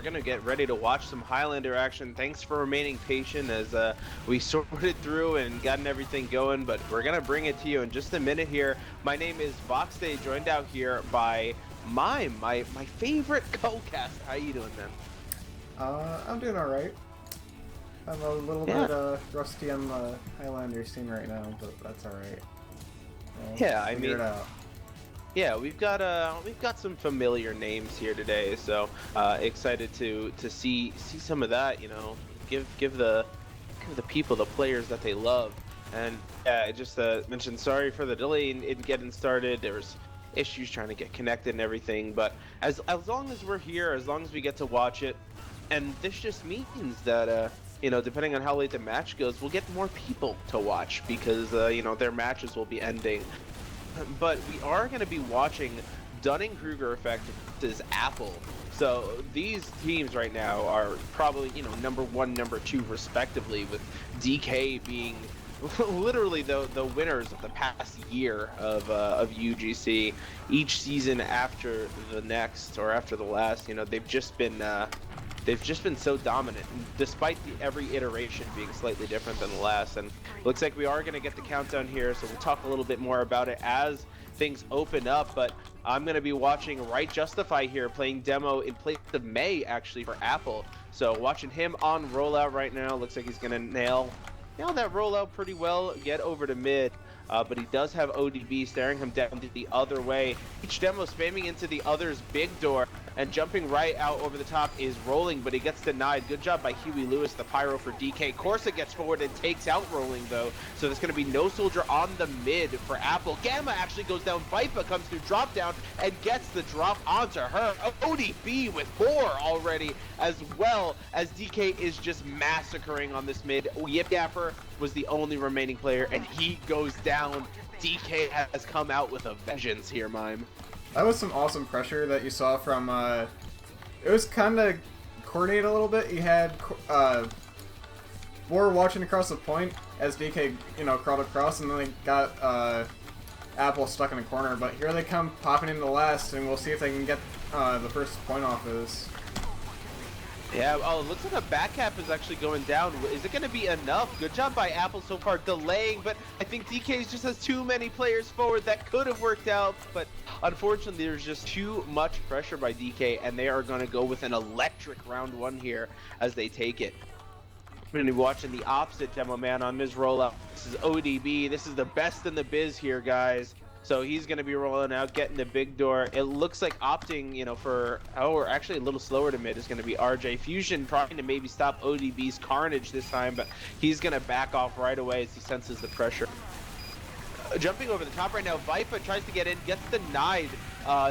gonna get ready to watch some Highlander action. Thanks for remaining patient as we sorted through and gotten everything going, but we're gonna bring it to you in just a minute here. My name is VoxDei, joined out here by Mime, my favorite co-cast. How you doing, man? I'm doing all right. I'm a little bit rusty on the Highlander scene right now, but that's all right. Yeah, figure it out. Yeah, we've got some familiar names here today, so excited to see some of that. You know, give the people, the players that they love. And I just mentioned sorry for the delay in getting started. There was issues trying to get connected and everything, but as long as we're here, as long as we get to watch it, and this just means that you know, depending on how late the match goes, we'll get more people to watch because you know, their matches will be ending. But we are going to be watching Dunning-Kruger effect versus Appel. So these teams right now are probably, you know, number 1, number 2 respectively, with DK being literally the winners of the past year of UGC. Each season after the next or after the last, you know, they've just been so dominant, despite every iteration being slightly different than the last. And looks like we are going to get the countdown here, so we'll talk a little bit more about it as things open up. But I'm going to be watching Right Justify here, playing demo in place of May, actually, for Appel. So watching him on rollout right now. Looks like he's going to nail that rollout pretty well, get over to mid. But he does have ODB staring him down the other way. Each demo spamming into the other's big door and jumping right out over the top is Rolling, but he gets denied. Good job by Huey Lewis, the pyro for DK. Corsa gets forward and takes out Rolling though, so there's going to be no soldier on the mid for Appel. Gamma actually goes down. Vipa comes through drop down and gets the drop onto her. ODB with 4 already, as well as DK is just massacring on this mid. Yip Yapper was the only remaining player, and he goes down. DK has come out with a vengeance here, Mime. That was some awesome pressure that you saw from, it was kind of coordinated a little bit. You had, War watching across the point as DK, you know, crawled across, and then they got, Appel stuck in the corner. But here they come popping into the last, and we'll see if they can get, the first point off of this. Yeah, oh, it looks like a back cap is actually going down. Is it going to be enough? Good job by Appel so far delaying, but I think DK just has too many players forward that could have worked out, but unfortunately there's just too much pressure by DK, and they are going to go with an electric round 1 here as they take it. We're going to be watching the opposite demo man on his rollout. This is ODB. This is the best in the biz here, guys. So he's going to be rolling out, getting the big door. It looks like opting, you know, for, or actually a little slower to mid is going to be RJ. Fusion trying to maybe stop ODB's carnage this time, but he's going to back off right away as he senses the pressure. Jumping over the top right now, Vipa tries to get in, gets denied.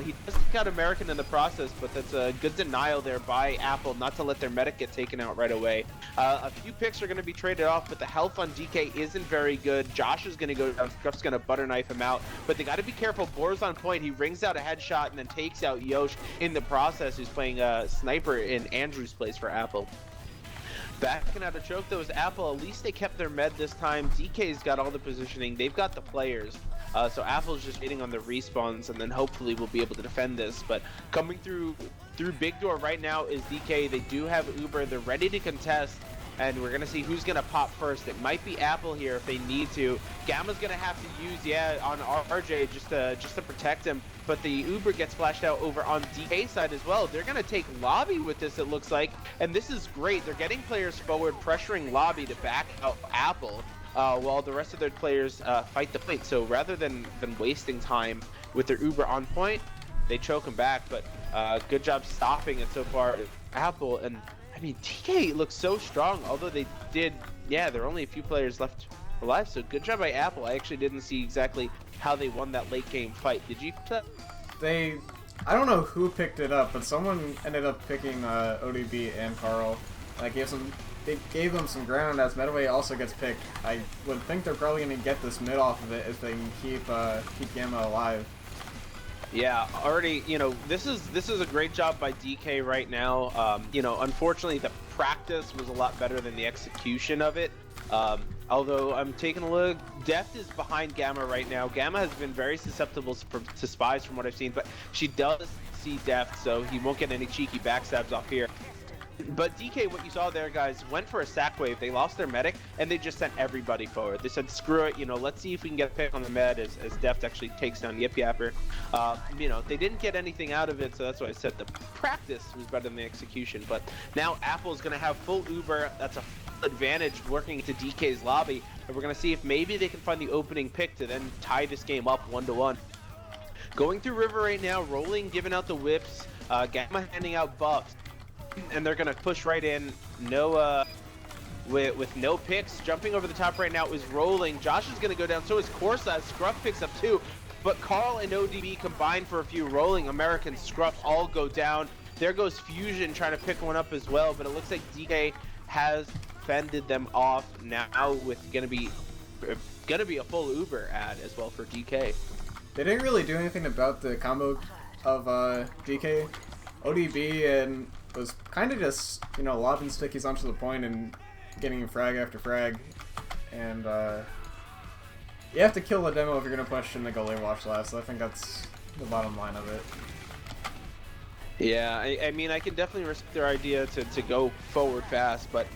He does take out American in the process, but that's a good denial there by Appel not to let their medic get taken out right away. A few picks are going to be traded off, but the health on DK isn't very good. Josh is going to go down, Scruff's going to butter knife him out, but they got to be careful. Boar's on point, he rings out a headshot and then takes out Yosh in the process, who's playing a sniper in Andrew's place for Appel. Backing out a choke though is Appel. At least they kept their med this time. DK's got all the positioning. They've got the players. So Appel's just waiting on the respawns, and then hopefully we'll be able to defend this. But coming through big door right now is DK. They do have Uber. They're ready to contest, and we're gonna see who's gonna pop first. It might be Appel here if they need to. Gamma's gonna have to use on RJ just to protect him. But the Uber gets flashed out over on DK side as well. They're gonna take lobby with this, it looks like, and this is great. They're getting players forward, pressuring lobby to back out Appel, while the rest of their players fight the point. So rather than wasting time with their Uber on point, they choke him back. But good job stopping it so far, Appel. And I mean, DK looks so strong, although they did, yeah, there are only a few players left alive, so good job by Appel. I actually didn't see exactly how they won that late game fight. Did you? I don't know who picked it up, but someone ended up picking ODB and Carl. They gave them some ground as Medway also gets picked. I would think they're probably going to get this mid off of it if they can keep Gamma alive. Yeah, already, you know, this is a great job by DK right now. You know, unfortunately the practice was a lot better than the execution of it. Although I'm taking a look, Deft is behind Gamma right now. Gamma has been very susceptible to spies from what I've seen, but she does see Deft, so he won't get any cheeky backstabs off here. But DK, what you saw there, guys, went for a sack wave. They lost their medic, and they just sent everybody forward. They said, screw it, you know, let's see if we can get a pick on the med as Deft actually takes down Yip Yapper. You know, they didn't get anything out of it, so that's why I said the practice was better than the execution. But now Apple's going to have full Uber. That's a full advantage working into DK's lobby. And we're going to see if maybe they can find the opening pick to then tie this game up 1-1. Going through River right now, rolling, giving out the whips, Gamma handing out buffs. And they're gonna push right in. No, with no picks, jumping over the top right now is rolling. Josh is gonna go down. So is Corsa. Scruff picks up too. But Carl and ODB combine for a few. Rolling American Scruff all go down. There goes Fusion trying to pick one up as well. But it looks like DK has fended them off now with gonna be a full Uber ad as well for DK. They didn't really do anything about the combo of DK. ODB and was kind of just, you know, lobbing stickies onto the point and getting frag after frag. And you have to kill the demo if you're going to push in the Gullywash last. So I think that's the bottom line of it. Yeah, I mean, I can definitely respect their idea to go forward fast, but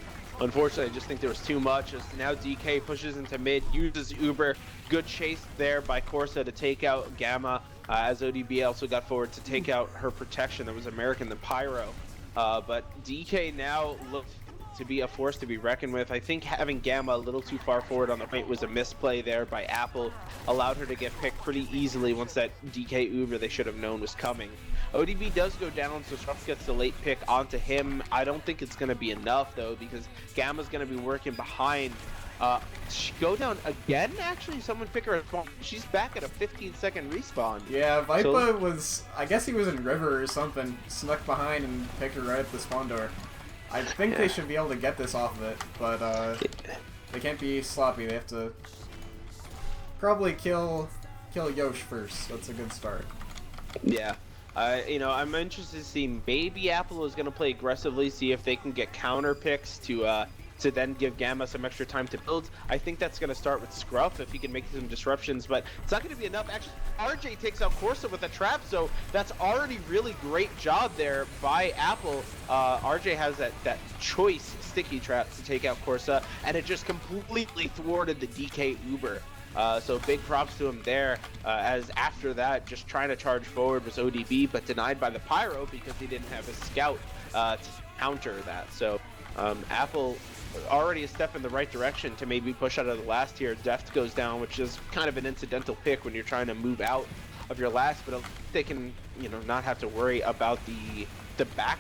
unfortunately, I just think there was too much. As now DK pushes into mid, uses Uber. Good chase there by Corsa to take out Gamma, as ODB also got forward to take out her protection that was American the Pyro. But DK now looks to be a force to be reckoned with. I think having Gamma a little too far forward on the point was a misplay there by Appel. Allowed her to get picked pretty easily once that DK Uber they should have known was coming. ODB does go down, so Struff gets the late pick onto him. I don't think it's going to be enough, though, because Gamma's going to be working behind. She go down again, actually? Someone pick her up. She's back at a 15-second respawn. Yeah, Vipa was... I guess he was in River or something. Snuck behind and picked her right at the spawn door. I think they should be able to get this off of it, but they can't be sloppy. They have to probably kill Yosh first. That's a good start. Yeah. You know, I'm interested to see maybe Appel is going to play aggressively, see if they can get counter picks to then give Gamma some extra time to build. I think that's going to start with Scruff if he can make some disruptions, but it's not going to be enough. Actually, RJ takes out Corsa with a trap, so that's already really great job there by Appel. RJ has that choice sticky trap to take out Corsa, and it just completely thwarted the DK Uber. So big props to him there, as after that, just trying to charge forward was ODB, but denied by the Pyro because he didn't have a scout to counter that. So Appel already a step in the right direction to maybe push out of the last tier. Deft goes down, which is kind of an incidental pick when you're trying to move out of your last, but they can, you know, not have to worry about the back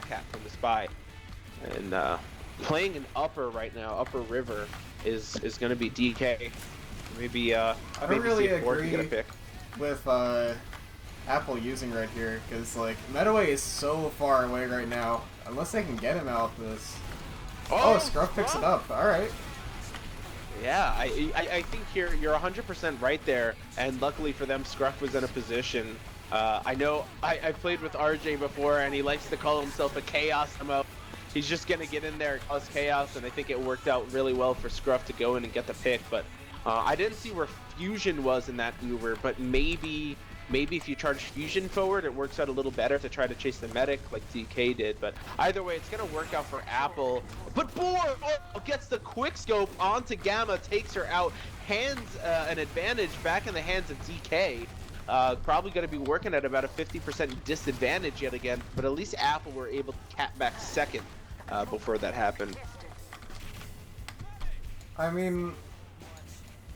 half from the spy. And playing an upper right now, upper river, is going to be DK. Maybe I don't really agree get a pick with Appel using right here, because like Metaway is so far away right now. Unless they can get him out of this. Oh, Scruff picks it up. All right. Yeah, I think you're 100% right there, and luckily for them, Scruff was in a position. I know I've played with RJ before, and he likes to call himself a chaos MO. He's just gonna get in there and cause chaos, and I think it worked out really well for Scruff to go in and get the pick. But I didn't see where Fusion was in that Uber, but maybe if you charge Fusion forward, it works out a little better to try to chase the medic like DK did. But either way, it's going to work out for Appel. But Boar gets the quick scope onto Gamma, takes her out, hands an advantage back in the hands of DK. Probably going to be working at about a 50% disadvantage yet again, but at least Appel were able to cap back second before that happened. I mean,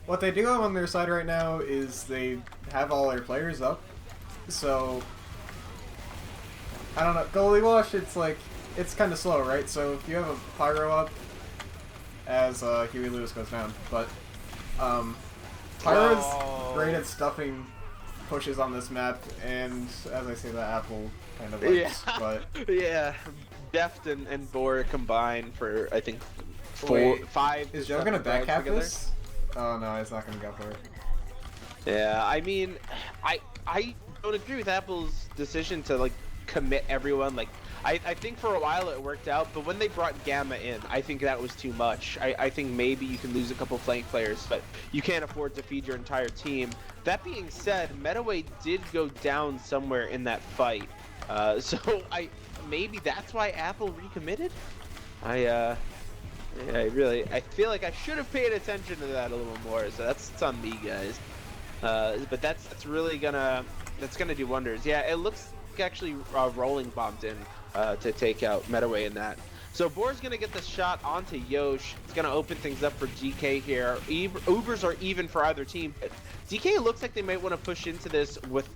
what they do have on their side right now is they have all their players up, so I don't know. Gullywash, it's like, it's kind of slow, right? So if you have a Pyro up, as Huey Lewis goes down, but Pyro's great at stuffing pushes on this map, and as I say, the Appel kind of likes, but yeah, Deft and Boar combined for I think 5. Is Joe gonna backcap this? Oh no, he's not gonna go for it. Yeah, I mean, I don't agree with Apple's decision to like commit everyone. Like, I think for a while it worked out, but when they brought Gamma in, I think that was too much. I think maybe you can lose a couple flank players, but you can't afford to feed your entire team. That being said, Metaway did go down somewhere in that fight, so maybe that's why Appel recommitted. I feel like I should have paid attention to that a little more. So that's on me, guys. But that's really gonna do wonders. Yeah, it looks like actually rolling bombed in to take out Metaway in that. So Boar's gonna get the shot onto Yosh. It's gonna open things up for DK here. Ubers are even for either team. But DK looks like they might want to push into this with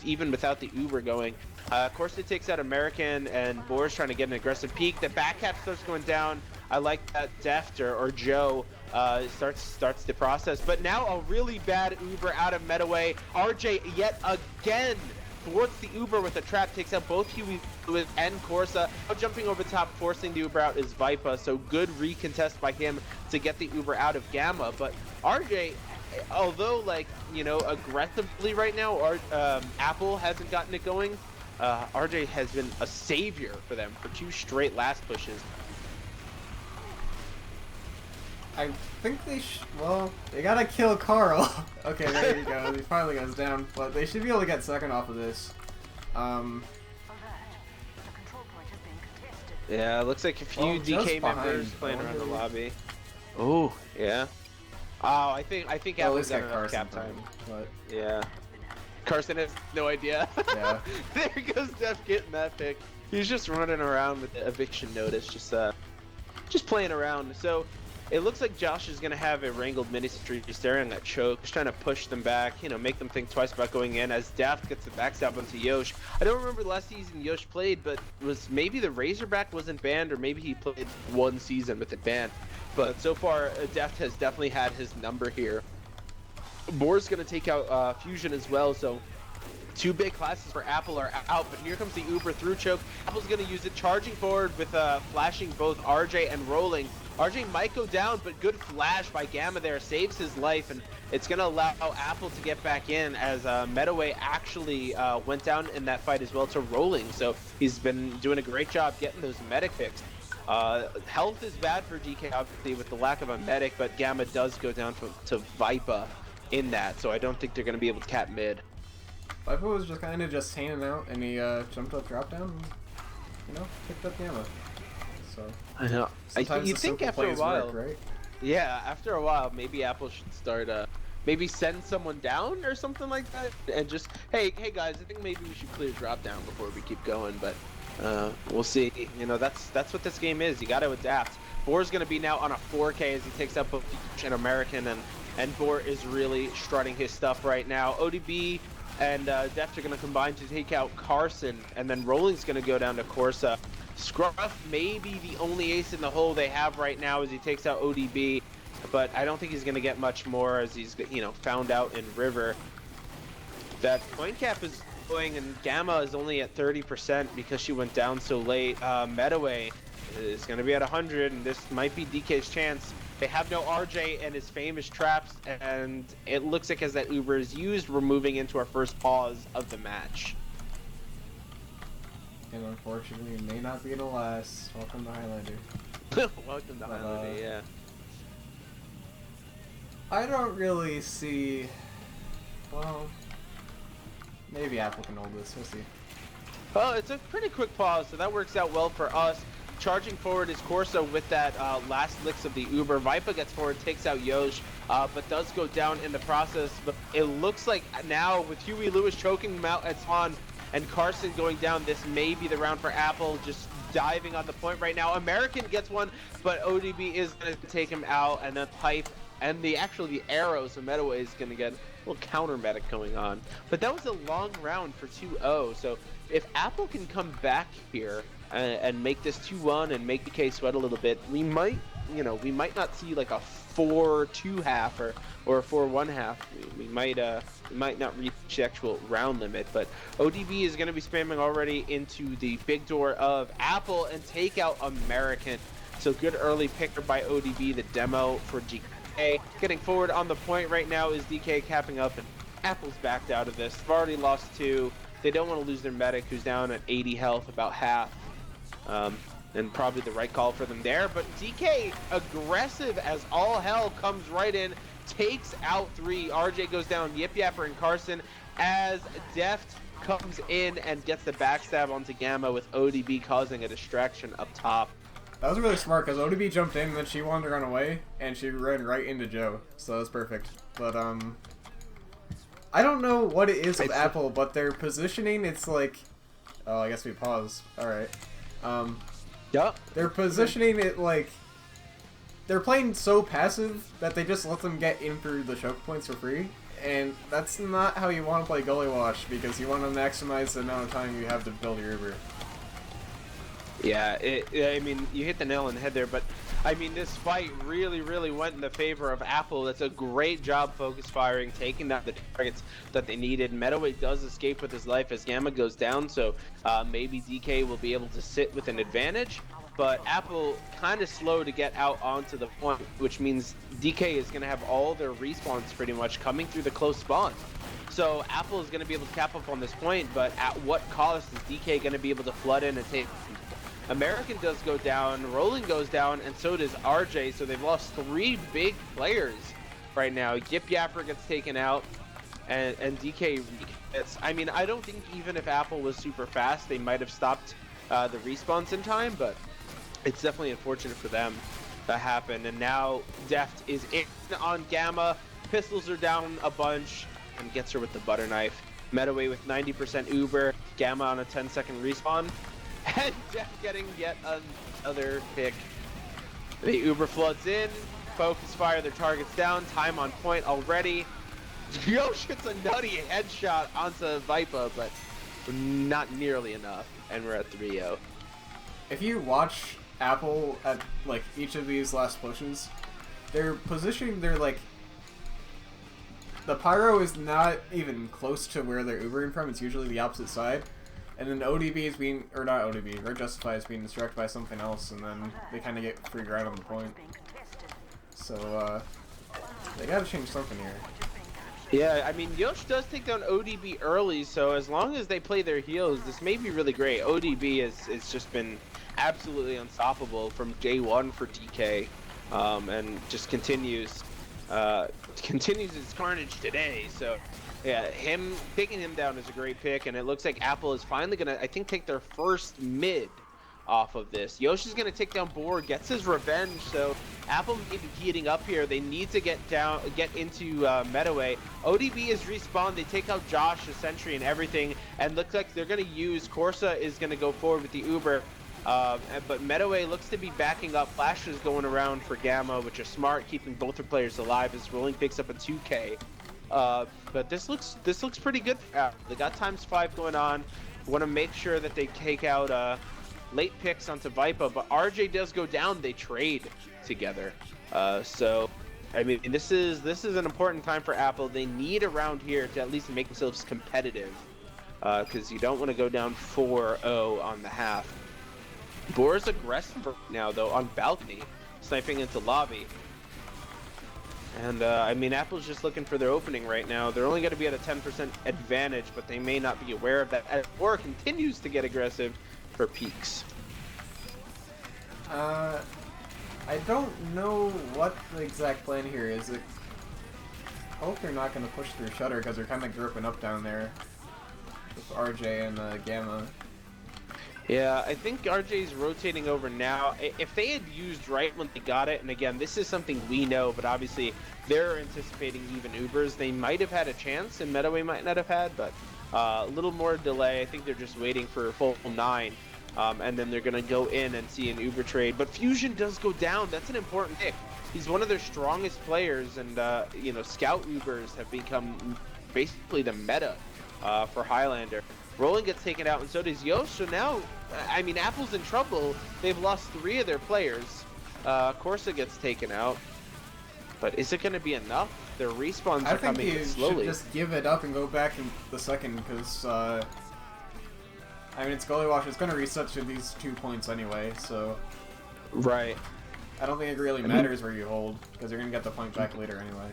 even without the Uber going. Of course, it takes out American, and Boar's trying to get an aggressive peek. The back cap starts going down. I like that Deft or Joe starts the process. But now a really bad Uber out of Metaway. RJ yet again thwarts the Uber with a trap, takes out both Huey Lewis and Corsa. Now jumping over top, forcing the Uber out is Vipa, so good recontest by him to get the Uber out of Gamma. But RJ, although like, you know, aggressively right now, Appel hasn't gotten it going, RJ has been a savior for them for 2 straight last pushes. I think well, they gotta kill Carl. Okay, there you go. He finally goes down, but they should be able to get second off of this. Yeah, it looks like a few DK members playing around the lobby. Oh, yeah. Oh, I think Apple's got enough cap time. But yeah. Carson has no idea. Yeah. There goes Def getting that pick. He's just running around with the eviction notice, just playing around. So it looks like Josh is gonna have a wrangled mini streak staring that choke, just trying to push them back, you know, make them think twice about going in as Daft gets the backstab onto Yosh. I don't remember the last season Yosh played, but was maybe the Razorback wasn't banned, or maybe he played 1 season with it banned. But so far, Daft has definitely had his number here. Boar's gonna take out Fusion as well, so 2 big classes for Appel are out, but here comes the Uber through choke. Appel's gonna use it, charging forward with flashing both RJ and rolling. RJ might go down, but good flash by Gamma there saves his life, and it's gonna allow Appel to get back in as Metaway actually went down in that fight as well to rolling. So he's been doing a great job getting those medic picks. Health is bad for DK obviously with the lack of a medic, but Gamma does go down to Vipa in that, so I don't think they're gonna be able to cap mid. Vipa was just kind of just hanging out, and he jumped up, drop down, and, you know, picked up Gamma. So I know. You think after a while, work, right? Yeah, after a while, maybe Appel should start maybe send someone down or something like that, and just hey guys, I think maybe we should clear drop down before we keep going. But we'll see. You know, that's what this game is. You got to adapt. Boar's gonna be now on a 4K as he takes out both an American, and Boar is really strutting his stuff right now. ODB and Deft are gonna combine to take out Carson, and then Rolling's gonna go down to Corsa. Scruff may be the only ace in the hole they have right now as he takes out ODB, but I don't think he's going to get much more as he's, you know, found out in River. That point cap is going, and Gamma is only at 30% because she went down so late. Metaway is going to be at 100, and this might be DK's chance. They have no RJ and his famous traps, and it looks like as that Uber is used, we're moving into our first pause of the match. And unfortunately, it may not be the last. Welcome to Highlander. Welcome to Highlander, yeah. I don't really see... Well, maybe Appel can hold this. We'll see. Well, it's a pretty quick pause, so that works out well for us. Charging forward is Corsa with that last licks of the Uber. Vipa gets forward, takes out Yosh, but does go down in the process. But it looks like now, with Huey Lewis choking him out at spawn, and Carson going down, this may be the round for Appel, just diving on the point right now. American gets one, but ODB is going to take him out, and then Pipe and the arrows, so Metaway is going to get a little counter medic going on. But that was a long round for 2-0, so if Appel can come back here and make this 2-1 and make DK sweat a little bit, we might, you know, we might not see like a 4-2 half or a 4-1 half. We might not reach the actual round limit, but ODB is going to be spamming already into the big door of Appel and take out American. So good early picker by ODB, the demo for DK. Getting forward on the point right now is DK capping up, and Appel's backed out of this. They've already lost 2. They don't want to lose their medic, who's down at 80 health, about half. And probably the right call for them there, but DK aggressive as all hell, comes right in, takes out 3. RJ goes down, Yip Yapper and Carson as Deft comes in and gets the backstab onto Gamma with ODB causing a distraction up top. That was really smart because ODB jumped in and then she wanted to run away and she ran right into Joe, so that was perfect. But I don't know what it is with Appel, but their positioning, it's like, oh, I guess we pause. All right. Yep. Their positioning, it like, they're playing so passive that they just let them get in through the choke points for free, and that's not how you want to play Gullywash, because you want to maximize the amount of time you have to build your Uber. Yeah, I mean, you hit the nail on the head there, but I mean, this fight really went in the favor of Appel. That's a great job focus firing, taking down the targets that they needed. Meadoway does escape with his life as Gamma goes down, so maybe DK will be able to sit with an advantage. But Appel kind of slow to get out onto the point, which means DK is going to have all their respawns pretty much coming through the close spawn. So Appel is going to be able to cap up on this point, but at what cost is DK going to be able to flood in and take? American does go down, Roland goes down, and so does RJ, so they've lost 3 big players right now. Yip Yapper gets taken out, and DK gets, I mean, I don't think even if Appel was super fast, they might have stopped the respawns in time, but it's definitely unfortunate for them that happened. And now Deft is in on Gamma, pistols are down a bunch, and gets her with the butter knife. Meadoway with 90% Uber, Gamma on a 10-second respawn. And Deft getting yet another pick. The Uber floods in, focus fire their targets down, time on point already. Yosh gets a nutty headshot onto Vipa, but not nearly enough, and we're at 3-0. If you watch Appel at like each of these last pushes, they're positioning, they're like, the pyro is not even close to where they're Ubering from, it's usually the opposite side. And then ODB is being, or not ODB, Red Justify is being distracted by something else, and then they kind of get free ground on the point. So, they gotta change something here. Yeah, I mean, Yosh does take down ODB early, so as long as they play their heals, this may be really great. ODB has just been absolutely unstoppable from day one for DK, and just continues its carnage today, so... Yeah, taking him down is a great pick, and it looks like Appel is finally gonna, I think, take their first mid off of this. Yoshi's gonna take down Boar, gets his revenge, so Appel may be heating up here. They need to get into Meadoway. ODB is respawned, they take out Josh, the Sentry, and everything, and looks like they're gonna use, Corsa is gonna go forward with the Uber, but Meadoway looks to be backing up. Flash is going around for Gamma, which is smart, keeping both their players alive as Rolling picks up a 2K. But this looks pretty good. They got ×5 going on. Want to make sure that they take out late picks onto Vipa, but RJ does go down. They trade together. So, I mean, this is an important time for Appel. They need a round here to at least make themselves competitive, because you don't want to go down 4-0 on the half. Boar's aggressive now though on balcony, sniping into lobby. And, I mean, Apple's just looking for their opening right now. They're only going to be at a 10% advantage, but they may not be aware of that. As Boar continues to get aggressive for peaks. I don't know what the exact plan here is. I hope they're not going to push through Shutter, because they're kind of gripping up down there with RJ and Gamma. Yeah, I think RJ's rotating over now. If they had used right when they got it, and again, this is something we know, but obviously they're anticipating even Ubers, they might have had a chance, and Meadoway might not have had, but a little more delay. I think they're just waiting for full 9, and then they're going to go in and see an Uber trade. But Fusion does go down. That's an important pick. He's one of their strongest players, and, you know, Scout Ubers have become basically the meta for Highlander. Roland gets taken out, and so does Yosh. So now, I mean, Apple's in trouble. They've lost 3 of their players. Corsa gets taken out. But is it going to be enough? Their respawns are coming in slowly. I think you should just give it up and go back in the second, because, I mean, it's Gullywash. It's going to reset to these 2 points anyway, so... Right. I don't think it really matters where you hold, because you're going to get the point back later anyway.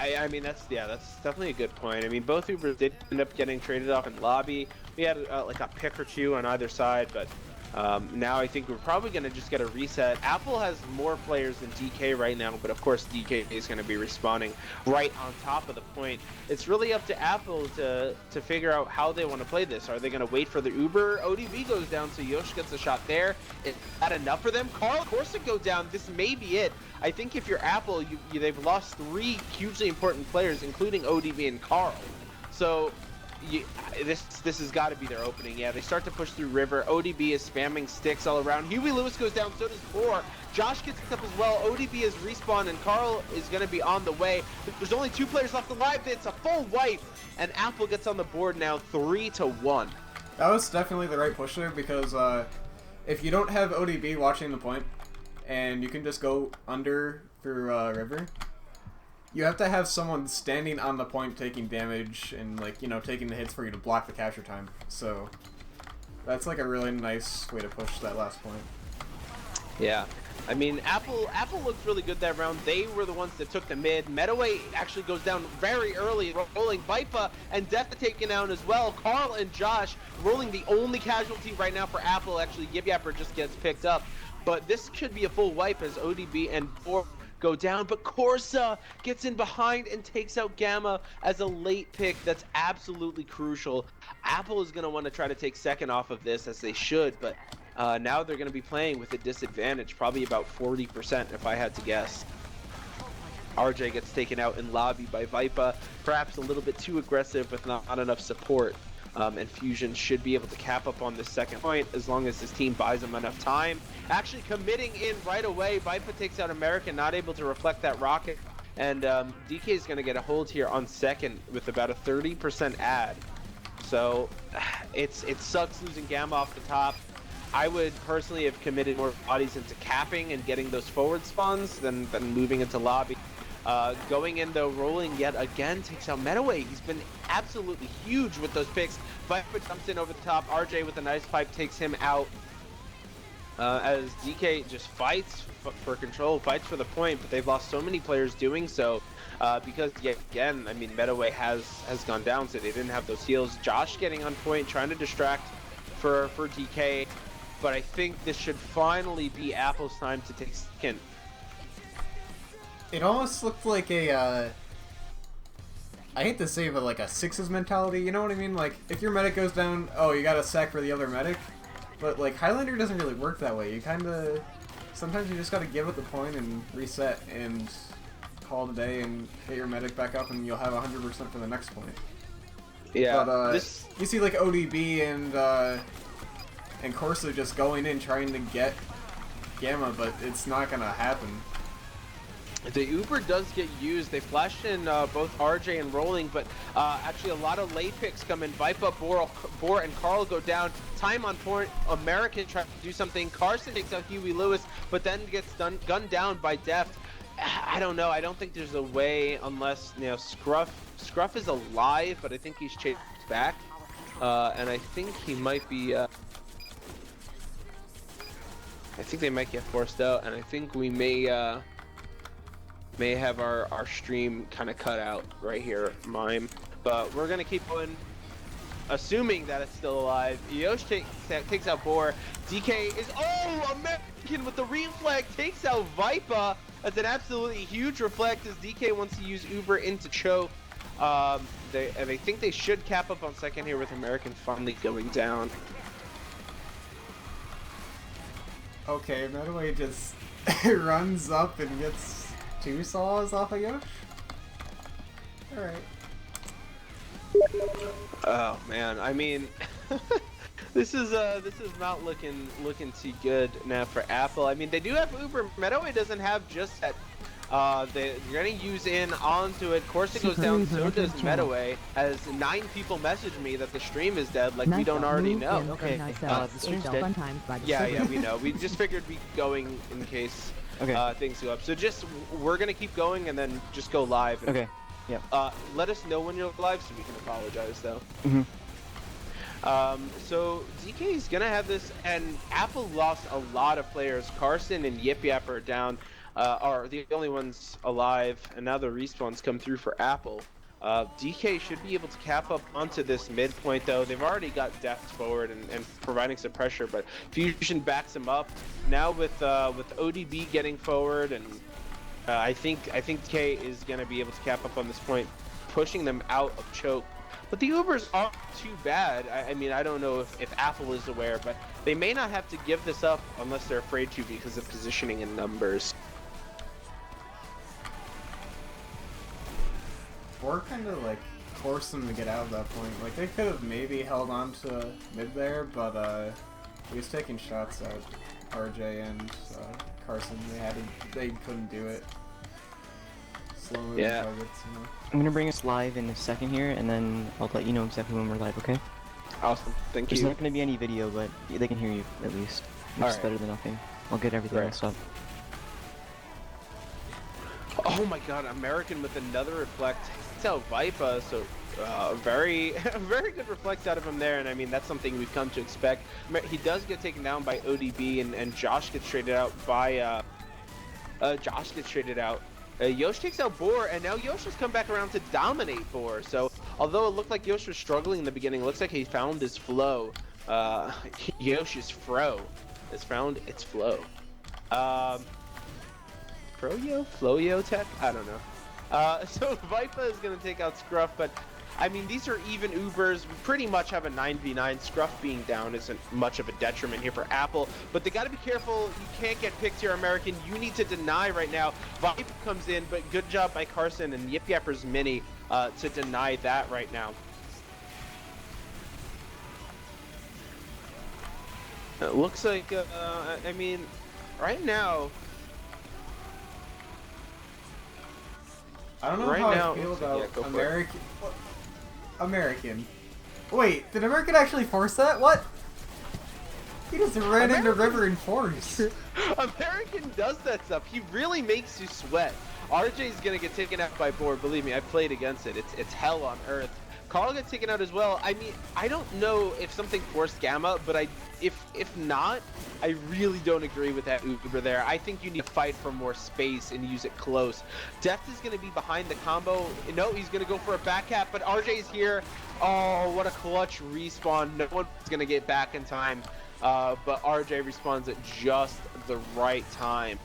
I mean, that's definitely a good point. I mean, both Ubers did end up getting traded off in lobby. We had like a pick or two on either side, but Now I think we're probably going to just get a reset. Appel has more players than DK right now, but of course DK is going to be respawning right on top of the point. It's really up to Appel to figure out how they want to play this. Are they going to wait for the Uber? ODB goes down, so Yosh gets a shot there. Is that enough for them? Carl Corsic go down. This may be it. I think if you're Appel, they've lost 3 hugely important players, including ODB and Carl. So this has got to be their opening. Yeah, they start to push through River. ODB is spamming sticks all around. Huey Lewis goes down, so does Boar. Josh gets up as well. ODB is respawned, and Carl is going to be on the way. There's only 2 players left alive. It's a full wipe, and Appel gets on the board now 3-1. That was definitely the right push there, because if you don't have ODB watching the point, and you can just go under through River, you have to have someone standing on the point taking damage and, like, you know, taking the hits for you to block the capture time. So that's like a really nice way to push that last point. Yeah. I mean, Appel looked really good that round. They were the ones that took the mid. Medaway actually goes down very early, rolling Vipa and Death taken down as well. Carl and Josh rolling the only casualty right now for Appel. Actually, Yibyapper just gets picked up. But this should be a full wipe as ODB and Boar go down, but Corsa gets in behind and takes out Gamma as a late pick. That's absolutely crucial. Appel is going to want to try to take second off of this, as they should, but now they're going to be playing with a disadvantage, probably about 40% if I had to guess. RJ gets taken out in lobby by Vipa, perhaps a little bit too aggressive with not enough support. And Fusion should be able to cap up on this second point as long as his team buys him enough time. Actually committing in right away, Vipa takes out American, not able to reflect that rocket. And DK is going to get a hold here on second with about a 30% ad. So it sucks losing Gamma off the top. I would personally have committed more bodies into capping and getting those forward spawns than moving into lobby. Going in though, rolling yet again takes out Medaway. He's been absolutely huge with those picks. Viper jumps in over the top. RJ with a nice pipe takes him out. As DK just fights for control, fights for the point, but they've lost so many players doing so. Because yet again, I mean, Medaway has gone down, so they didn't have those heals. Josh getting on point, trying to distract for DK. But I think this should finally be Appel's time to take second. It almost looked like a, I hate to say it, but like a sixes mentality, you know what I mean? Like, if your medic goes down, oh, you gotta sack for the other medic. But like, Highlander doesn't really work that way. You kinda, sometimes you just gotta give it the point and reset and call it a day and get your medic back up and you'll have 100% for the next point. Yeah, but you see like ODB and Corsa just going in trying to get Gamma, but it's not gonna happen. The Uber does get used. They flashed in both RJ and Rolling, but actually a lot of late picks come in. Vipa, Boar, and Carl go down. Time on point. American tries to do something. Carson takes out Huey Lewis, but then gets gunned down by Deft. I don't know. I don't think there's a way unless, you know, Scruff is alive, but I think he's chased back. And I think he might be... I think they might get forced out, and I think we may have our stream kind of cut out right here, Mime. But we're gonna keep going, assuming that it's still alive. Yosh takes out Boar. DK is, oh, American with the reflect takes out Vipa. That's an absolutely huge reflect as DK wants to use Uber into choke. They think they should cap up on second here with American finally going down. Okay, Medaway just runs up and gets 2 saws off of Yosh? Alright. Oh man, I mean this is not looking too good now for Appel. I mean, they do have Uber. Medaway doesn't have just that. They're gonna use in onto it. Corsa goes down, so does Medaway. As 9 people message me that the stream is dead, like we don't already know. Okay, the stream's dead. Yeah, we know. We just figured we'd be going in case things go up. So we're gonna keep going and then just go live. And, okay. Yeah. Let us know when you're live so we can apologize though. So DK is gonna have this, and Appel lost a lot of players. Carson and Yibyapper are down. Are the only ones alive, and now the respawns come through for Appel. DK should be able to cap up onto this midpoint though. They've already got Deft forward and providing some pressure, but Fusion backs him up. Now with ODB getting forward, and I think DK is going to be able to cap up on this point, pushing them out of choke. But the Ubers aren't too bad. I mean, I don't know if Appel is aware, but they may not have to give this up unless they're afraid to because of positioning and numbers. Or kind of like forced them to get out of that point. Like they could have maybe held on to mid there, but he was taking shots at RJ and Carson. They couldn't do it. Slow moving targets, you know. I'm gonna bring us live in a second here, and then I'll let you know exactly when we're live, okay? Awesome, thank There's you. not gonna be any video, but they can hear you at least, which is better than nothing. I'll get everything else up. Oh my god, American with another reflect. Tell Vipa, so very good reflects out of him there, and I mean that's something we've come to expect. He does get taken down by ODB, and Josh gets traded out by Yosh takes out Boar, and now Yosh has come back around to dominate Boar. So although it looked like Yosh was struggling in the beginning, it looks like he found his flow. Yosh's fro has found its flow. Fro-yo? Flow-yo tech? I don't know. So Vipa is going to take out Scruff, but I mean, these are even Ubers. We pretty much have a 9v9. Scruff being down isn't much of a detriment here for Appel, but they got to be careful. You can't get picked here, American. You need to deny right now. Vipa comes in, but good job by Carson and Yip Yapper's Mini to deny that right now. It looks like, I mean, right now, I don't know how I feel about American. American. Wait, did American actually force that? What? He just ran into River in force. American does that stuff. He really makes you sweat. RJ's gonna get taken out by Boar. Believe me, I played against it. It's hell on earth. Carl gets taken out as well. I mean, I don't know if something forced Gamma, but if not, I really don't agree with that Uber there. I think you need to fight for more space and use it close. Deft is going to be behind the combo. No, he's going to go for a back cap, but RJ's here. Oh, what a clutch respawn. No one's going to get back in time, but RJ respawns at just the right time.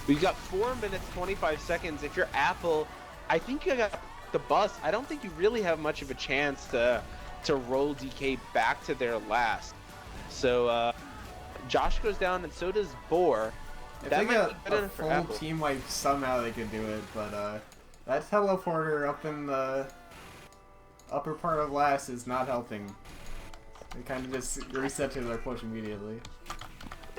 We've got 4 minutes, 25 seconds. If you're Appel, I think you got the bus. I don't think you really have much of a chance to roll DK back to their last. So Josh goes down, and so does Boar. If they got a full team wipe, somehow they could do it, but that teleporter up in the upper part of last is not helping. They kind of just reset to their push immediately.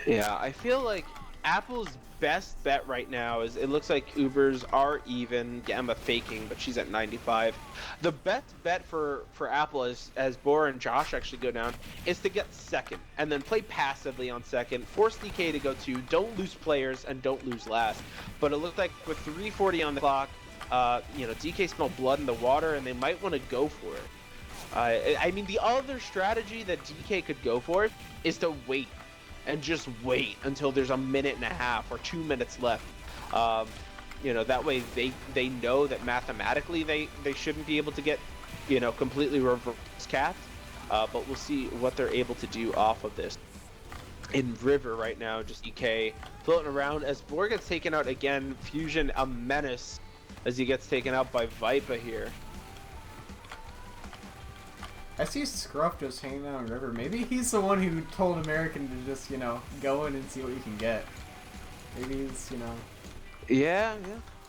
Yeah, I feel like Apple's best bet right now is, it looks like Ubers are even. Gamma faking, but she's at 95. The best bet for Appel, as Boar and Josh actually go down, is to get second and then play passively on second, force DK to go 2, don't lose players and don't lose last. But it looked like with 3:40 on the clock, you know, DK smelled blood in the water, and they might want to go for it. I mean, the other strategy that DK could go for is to wait. And just wait until there's a minute and a half or 2 minutes left. You know, that way they know that mathematically they shouldn't be able to get, you know, completely reverse capped. But we'll see what they're able to do off of this. In River right now, just EK floating around as Boar gets taken out again. Fusion a menace as he gets taken out by Vipa here. I see Scruff just hanging out on River. Maybe he's the one who told American to just, you know, go in and see what you can get. Maybe he's, you know... Yeah.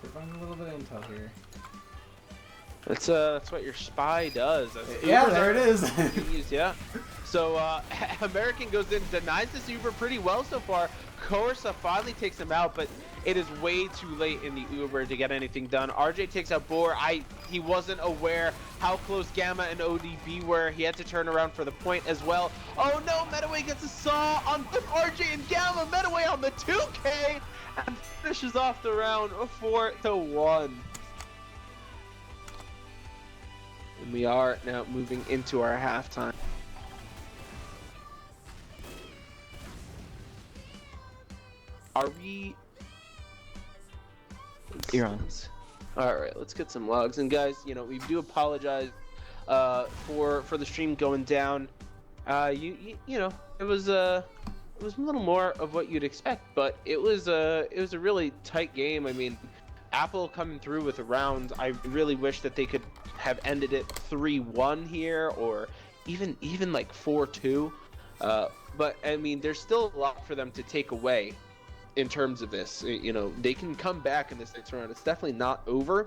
We're finding a little bit of intel here. That's what your spy does. Yeah, there it is. Yeah. So American goes in, denies this Uber pretty well so far. Corsa finally takes him out, but it is way too late in the Uber to get anything done. RJ takes out Boar. He wasn't aware how close Gamma and ODB were. He had to turn around for the point as well. Oh no, Metaway gets a saw on both RJ and Gamma. Metaway on the 2K and finishes off the round 4-1. And we are now moving into our halftime. Are we... You're on. All right, let's get some logs. And guys, you know, we do apologize for the stream going down. You know, it was a little more of what you'd expect, but it was a really tight game. I mean, Appel coming through with a round. I really wish that they could have ended it 3-1 here, or even like 4-2. But I mean, there's still a lot for them to take away in terms of this. You know, they can come back in this next round. It's definitely not over,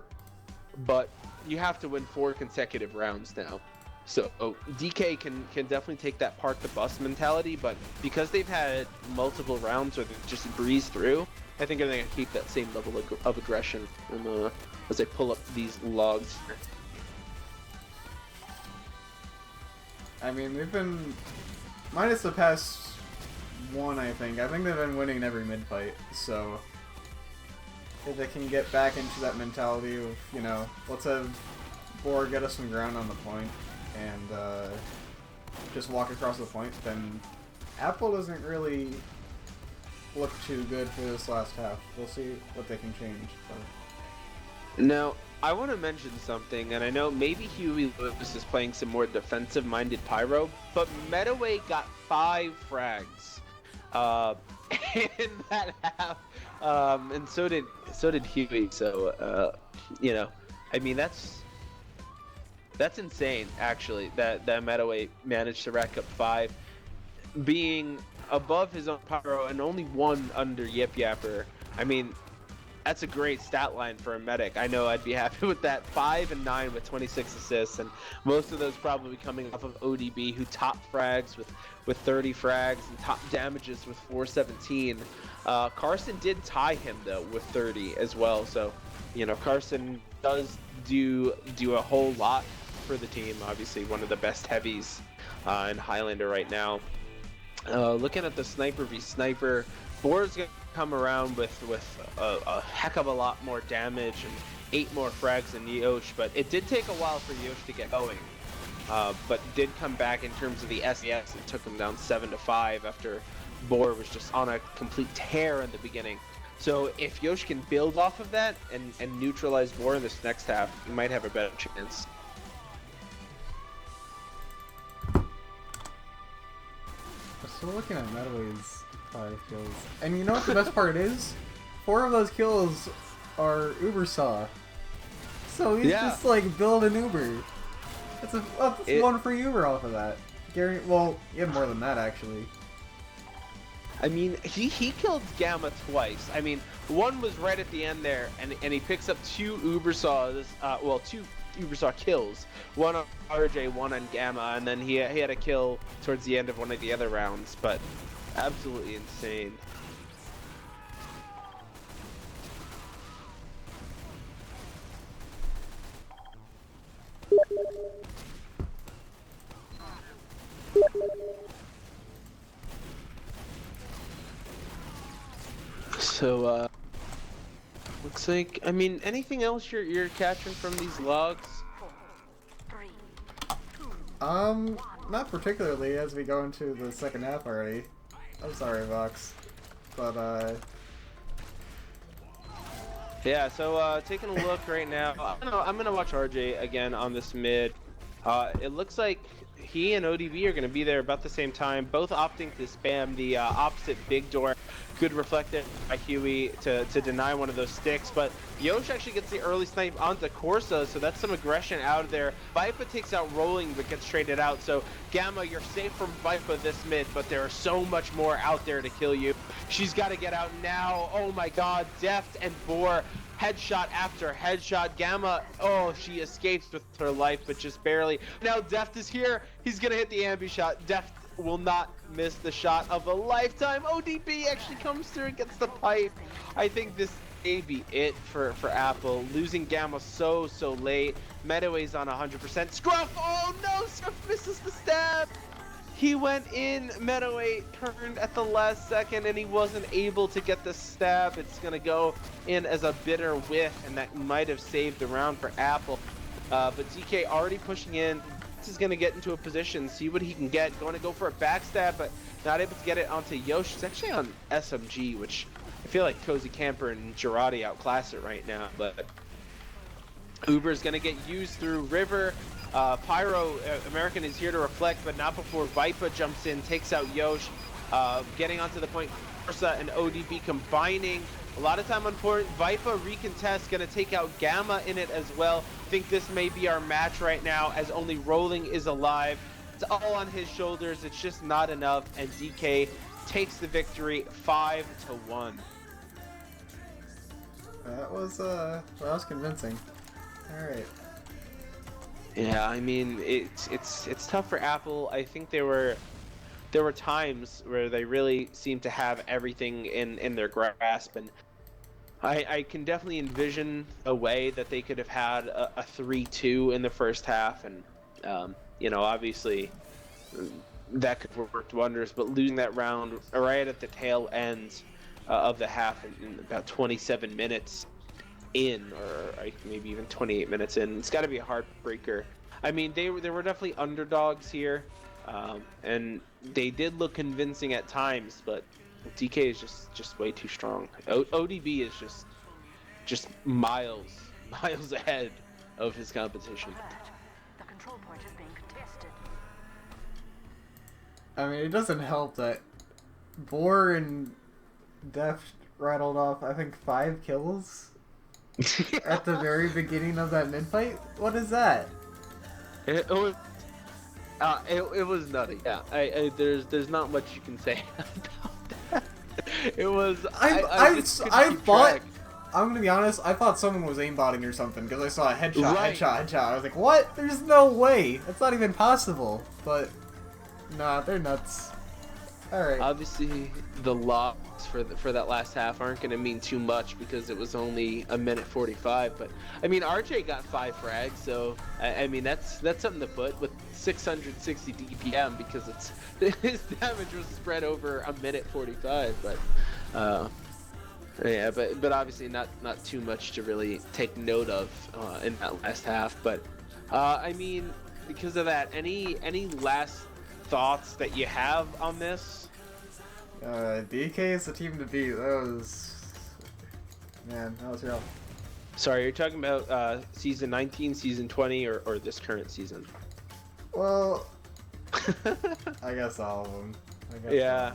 but you have to win 4 consecutive rounds now. So DK can definitely take that park the bus mentality, but because they've had multiple rounds where they just breeze through, I think they're going to keep that same level of aggression as they pull up these logs. I mean, they've been, minus the past one, I think they've been winning every mid-fight, so if they can get back into that mentality of, you know, let's have Boar get us some ground on the point and just walk across the point, then Appel doesn't really look too good for this last half. We'll see what they can change. But... Now, I want to mention something, and I know maybe Huey Lewis is playing some more defensive-minded Pyro, but Metaway got 5 frags in that half, and so did Huey. So you know, I mean that's insane actually that Metaway managed to rack up 5, being above his own Pyro and only 1 under Yip Yapper. I mean, that's a great stat line for a medic. I know I'd be happy with that. 5 and 9 with 26 assists, and most of those probably coming off of ODB, who top frags with 30 frags and top damages with 417. Carson did tie him though with 30 as well. So, you know, Carson does do a whole lot for the team. Obviously, one of the best heavies in Highlander right now. Looking at the sniper v sniper, Boar's gonna come around with a heck of a lot more damage and 8 more frags than Yosh, but it did take a while for Yosh to get going. But did come back in terms of the SES and took him down 7-5 after Boar was just on a complete tear in the beginning. So if Yosh can build off of that and neutralize Boar in this next half, he might have a better chance. So looking at Metaway's 5 kills, and you know what the best part is? 4 of those kills are Uber Saw. So he's just like build an Uber. That's one free Uber off of that. Gary, well, you have more than that actually. I mean, he killed Gamma twice. I mean, one was right at the end there, and he picks up 2 Uber Saws, 2 Uber Saw kills. One on RJ, one on Gamma, and then he had a kill towards the end of one of the other rounds, but absolutely insane. So, looks like, I mean, anything else you're catching from these logs? Not particularly as we go into the second half already. I'm sorry, Vox. But, yeah, so, taking a look right now, I'm gonna watch RJ again on this mid. It looks like he and ODB are going to be there about the same time, both opting to spam the opposite big door. Good reflected by Huey to deny one of those sticks, but Yosh actually gets the early snipe onto Corsa, so that's some aggression out of there. Vipa takes out Rolling, but gets traded out, so Gamma, you're safe from Vipa this mid, but there are so much more out there to kill you. She's got to get out now. Oh my god, Deft and Boar. Headshot after headshot. Gamma, oh, she escapes with her life, but just barely. Now Deft is here. He's gonna hit the ambi shot. Deft will not miss the shot of a lifetime. ODB actually comes through and gets the pipe. I think this may be it for Appel. Losing Gamma so late. Metaway's on 100%. Scruff, oh no, Scruff misses the stab. He went in, Metaway turned at the last second, and he wasn't able to get the stab. It's going to go in as a bitter whiff, and that might have saved the round for Appel. But DK already pushing in. This is going to get into a position, see what he can get. Going to go for a backstab, but not able to get it onto Yosh. It's actually on SMG, which I feel like Cozy Camper and Girardi outclass it right now. But Uber's gonna get used through River. Pyro American is here to reflect, but not before Vipa jumps in, takes out Yosh. Getting onto the point, Ursa and ODB combining. A lot of time on point. Vipa recontest, gonna take out Gamma in it as well. Think this may be our match right now, as only Rolling is alive. It's all on his shoulders. It's just not enough, and DK takes the victory 5-1. That was convincing. All right. Yeah, I mean it's tough for Appel. I think there were times where they really seemed to have everything in their grasp, and I can definitely envision a way that they could have had a 3-2 in the first half, and you know, obviously that could have worked wonders. But losing that round right at the tail end of the half, in about 27 minutes in, or maybe even 28 minutes in, it's got to be a heartbreaker. I mean, they were definitely underdogs here, and they did look convincing at times, but DK is just way too strong. ODB is just miles ahead of his competition. The control point is being contested. I mean, it doesn't help that Boar and Deft rattled off, I think, 5 kills at the very beginning of that mid fight. What is that? It was nutty. Yeah, there's not much you can say about that. It was. I thought. I'm gonna be honest. I thought someone was aimbotting or something because I saw a headshot, Right. headshot. I was like, what? There's no way. That's not even possible. But nah, they're nuts. All right. Obviously, the locks for that last half aren't going to mean too much because it was only a minute 45. But I mean, RJ got 5 frags, so I mean that's something to put with 660 DPM because his damage was spread over a minute 45. But yeah, but obviously not too much to really take note of in that last half. But I mean, because of that, any last thoughts that you have on this? DK is the team to beat. That was rough. Sorry, you're talking about season 19, season 20, or this current season? Well, I guess all of them. Yeah.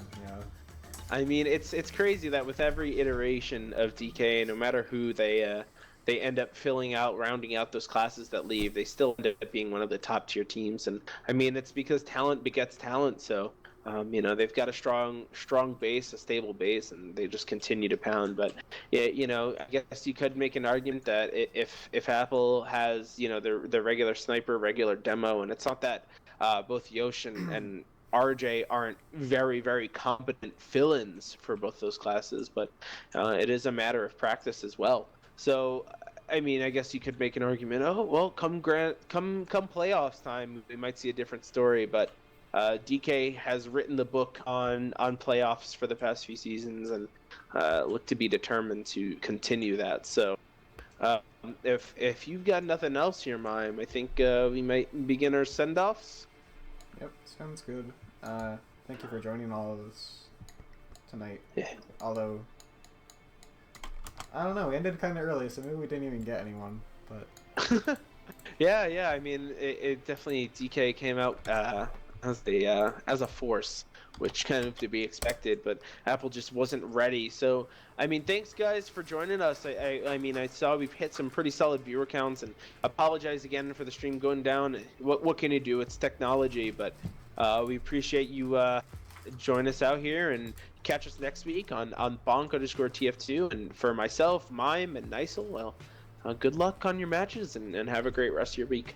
I mean, it's crazy that with every iteration of DK, no matter who they end up rounding out those classes that leave, they still end up being one of the top tier teams. And I mean, it's because talent begets talent. So, you know, they've got a strong base, a stable base, and they just continue to pound. But yeah, you know, I guess you could make an argument that if Appel has, you know, their regular sniper, regular demo, and it's not that both Yosh and RJ aren't very, very competent fill-ins for both those classes, but it is a matter of practice as well. So, I mean, I guess you could make an argument. Oh, well, come playoffs time, we might see a different story. But DK has written the book on playoffs for the past few seasons, and look to be determined to continue that. So, if you've got nothing else here, Mime, I think we might begin our send-offs. Yep, sounds good. Thank you for joining all of us tonight. Yeah. Although, I don't know, we ended kind of early, so maybe we didn't even get anyone, but... yeah, I mean, it definitely, DK came out as a force, which kind of to be expected, but Appel just wasn't ready. So, I mean, thanks guys for joining us. I mean, I saw we've hit some pretty solid viewer counts, and apologize again for the stream going down. What can you do? It's technology, but we appreciate you join us out here, and catch us next week on bonk_TF2. And for myself, Mime, and Nisel, well, good luck on your matches, and have a great rest of your week.